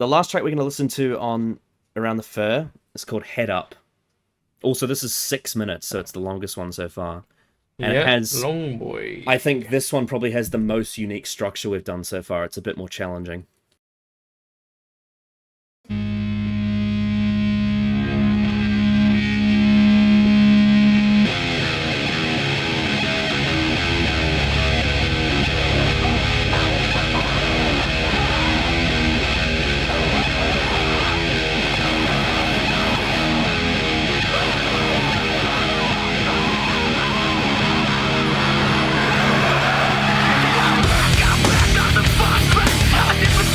The last track we're going to listen to on Around the Fur is called Headup. Also, this is 6 minutes, so it's the longest one so far. And it has... long boy. I think this one probably has the most unique structure we've done so far. It's a bit more challenging. I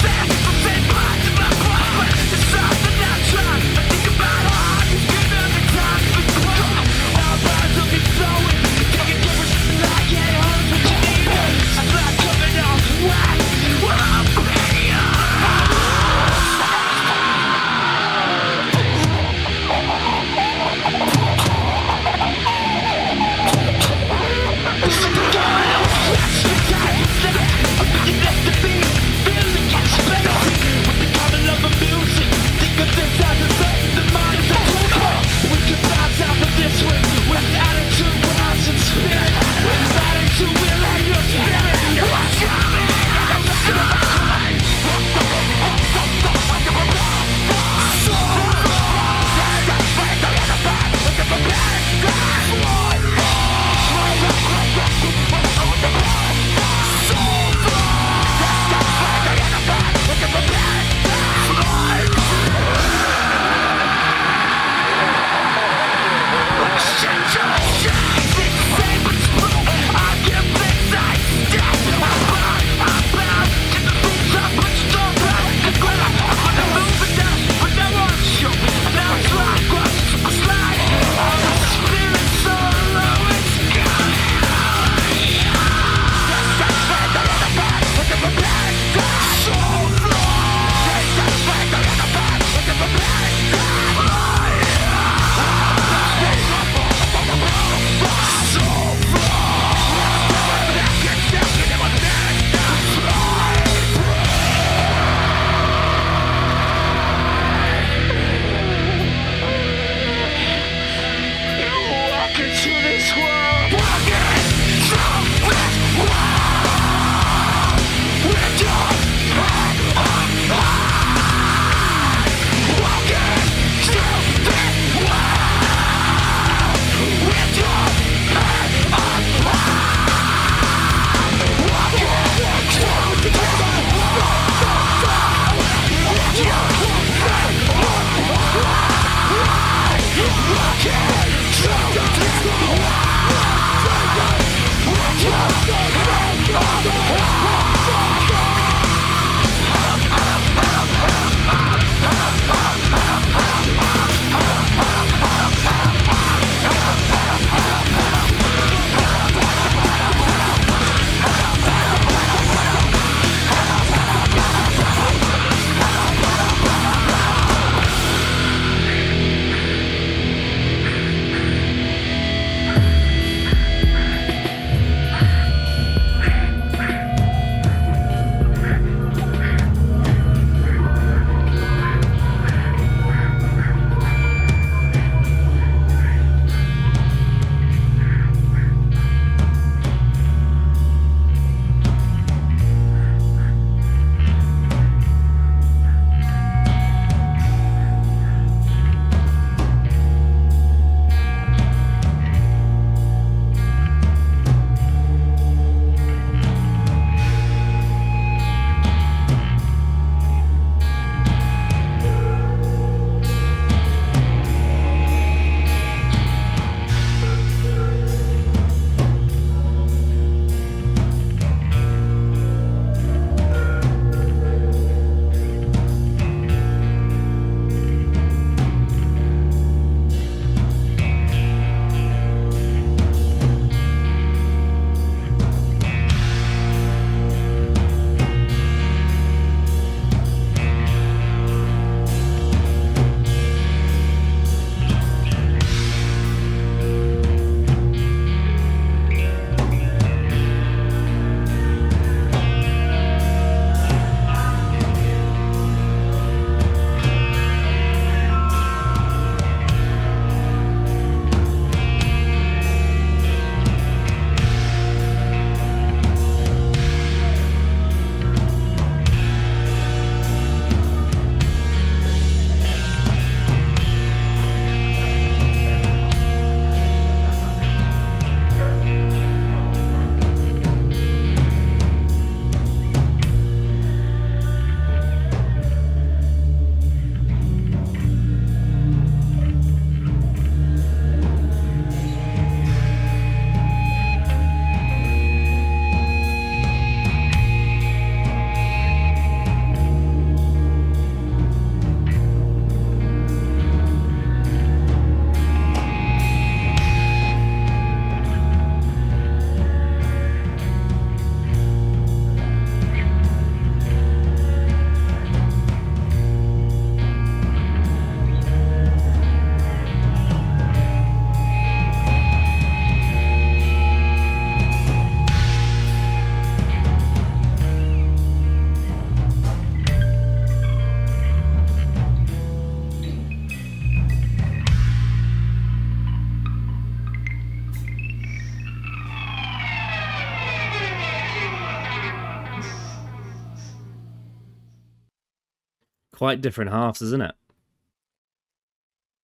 quite different halves, isn't it?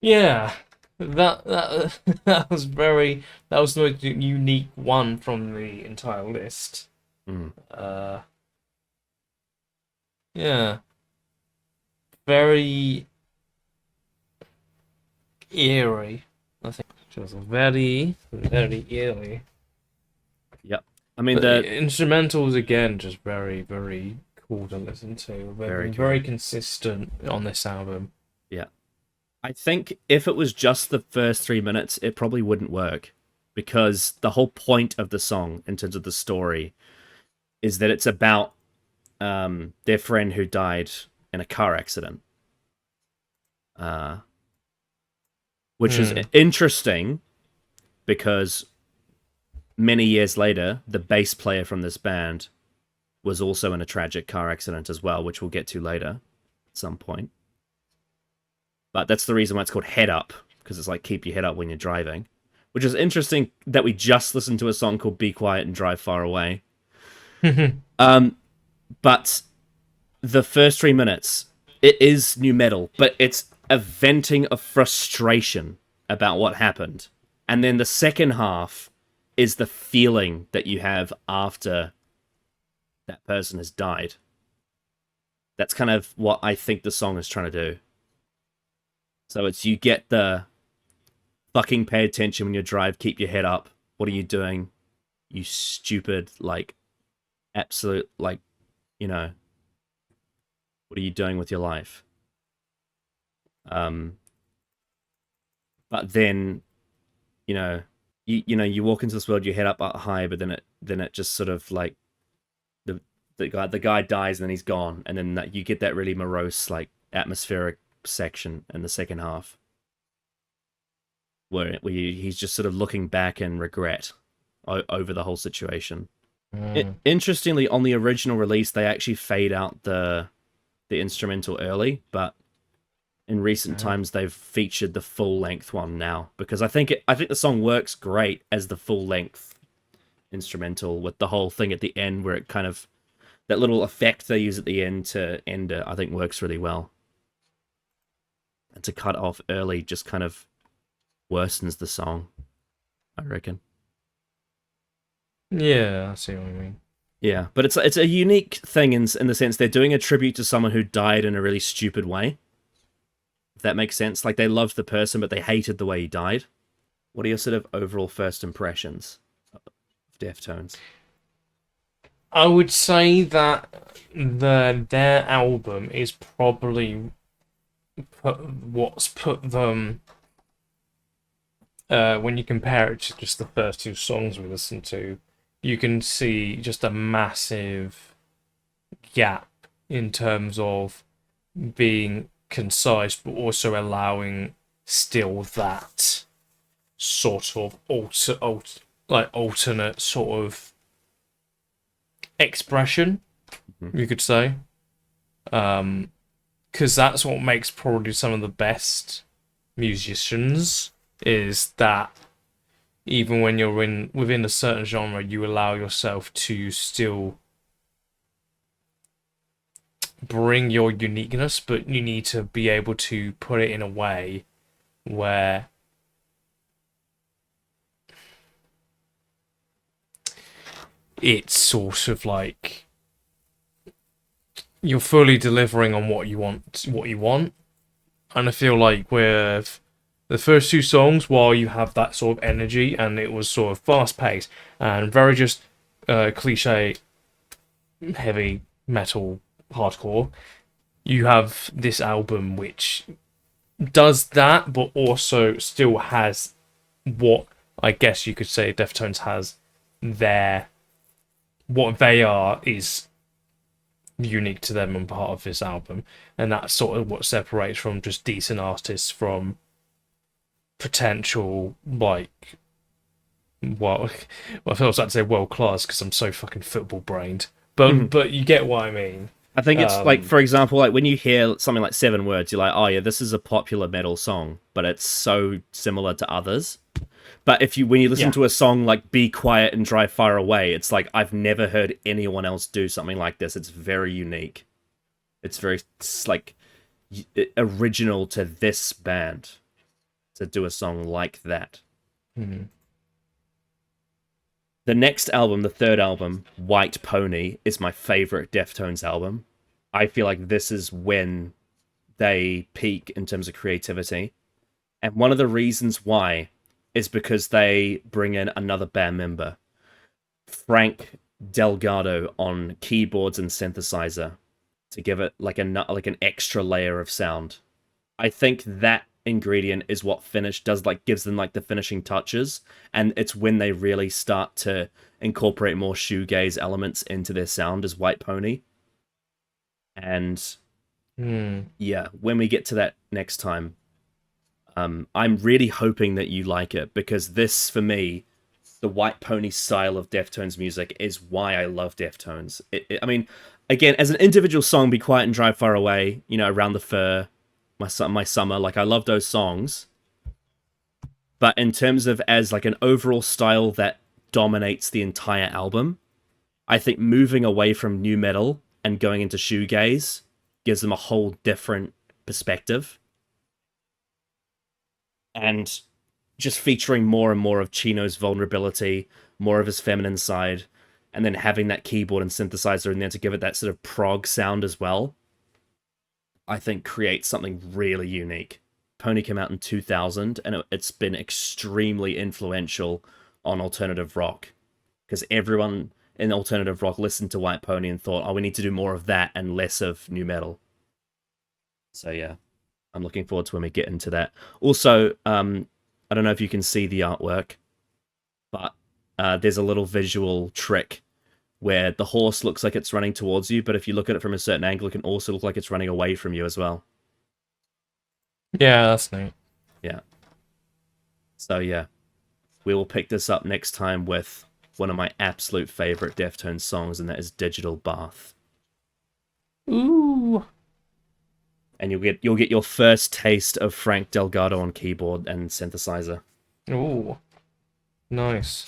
Yeah, that that was the most unique one from the entire list. Mm. Uh, yeah, very eerie. I think just very eerie. Yep. I mean, But the the instrumentals again, just very cool to listen to. They've very been very cool. consistent on this album. Yeah. I think if it was just the first 3 minutes, it probably wouldn't work because the whole point of the song, in terms of the story, is that it's about their friend who died in a car accident, uh, which is Hmm. interesting because many years later, the bass player from this band was also in a tragic car accident as well, which we'll get to later at some point. But that's the reason why it's called Head Up, because it's like keep your head up when you're driving. Which is interesting that we just listened to a song called Be Quiet and Drive Far Away. Um, but the first 3 minutes, it is new metal, but it's a venting of frustration about what happened. And then the second half is the feeling that you have after that person has died. That's kind of what I think the song is trying to do. So it's you get the fucking pay attention when you drive, keep your head up. What are you doing? You stupid, like, absolute, like, you know, what are you doing with your life? Um, but then, you know, you walk into this world, you head up high, but then it just sort of like the the guy dies and then he's gone, and then you get that really morose, like, atmospheric section in the second half where he's just sort of looking back in regret over the whole situation. Hmm. Interestingly, on the original release, they actually fade out the instrumental early, but in recent Ah. times they've featured the full length one now because I think the song works great as the full length instrumental with the whole thing at the end where it kind of that little effect they use at the end to end it. I think works really well, and to cut off early just kind of worsens the song, I reckon. Yeah, I see what you mean. Yeah, but it's a unique thing in the sense they're doing a tribute to someone who died in a really stupid way. If that makes sense, like they loved the person, but they hated the way he died. What are your sort of overall first impressions of Deftones? I would say that their album is probably what's put them when you compare it to just the first two songs we listened to, you can see just a massive gap in terms of being concise, but also allowing still that sort of alternate sort of expression, Mm-hmm. you could say. Because that's what makes probably some of the best musicians is that even when you're in within a certain genre, you allow yourself to still bring your uniqueness, but you need to be able to put it in a way where it's sort of like you're fully delivering on what you want. And I feel like with the first two songs, while you have that sort of energy and it was sort of fast paced and very just cliche heavy metal hardcore, you have this album which does that, but also still has what I guess you could say Deftones has their what they are is unique to them and part of this album, and that's sort of what separates from just decent artists from potential like well, I feel like to say world class because I'm so fucking football brained, Mm-hmm. but you get what I mean. I think it's like, Um, for example, like when you hear something like Seven Words, you're like, oh yeah, this is a popular metal song, but it's so similar to others. But when you listen yeah, to a song like Be Quiet and Drive Far Away, it's like I've never heard anyone else do something like this. It's very unique. It's like original to this band to do a song like that. Hmm. The next album, the third album, White Pony, is my favorite Deftones album. I feel like this is when they peak in terms of creativity. And one of the reasons why is because they bring in another band member, Frank Delgado, on keyboards and synthesizer to give it like an extra layer of sound. I think that ingredient is what gives them like the finishing touches, and it's when they really start to incorporate more shoegaze elements into their sound as White Pony. And Hmm. yeah, when we get to that next time, I'm really hoping that you like it, because this, for me, the White Pony style of Deftones music is why I love Deftones. I mean, again, as an individual song, "Be Quiet and Drive Far Away," "Around the Fur," my summer, like I love those songs. But in terms of as like an overall style that dominates the entire album, I think moving away from new metal and going into shoegaze gives them a whole different perspective. And just featuring more and more of Chino's vulnerability, more of his feminine side, and then having that keyboard and synthesizer in there to give it that sort of prog sound as well, I think creates something really unique. Pony came out in 2000, and it's been extremely influential on alternative rock, because everyone in alternative rock listened to White Pony and thought, oh, we need to do more of that and less of new metal. So yeah, I'm looking forward to when we get into that. Also, I don't know if you can see the artwork, but there's a little visual trick where the horse looks like it's running towards you, but if you look at it from a certain angle, it can also look like it's running away from you as well. Yeah, that's neat. Yeah. So yeah, we will pick this up next time with one of my absolute favorite Deftones songs, and that is "Digital Bath." Ooh. And you'll get your first taste of Frank Delgado on keyboard and synthesizer. Ooh. Nice.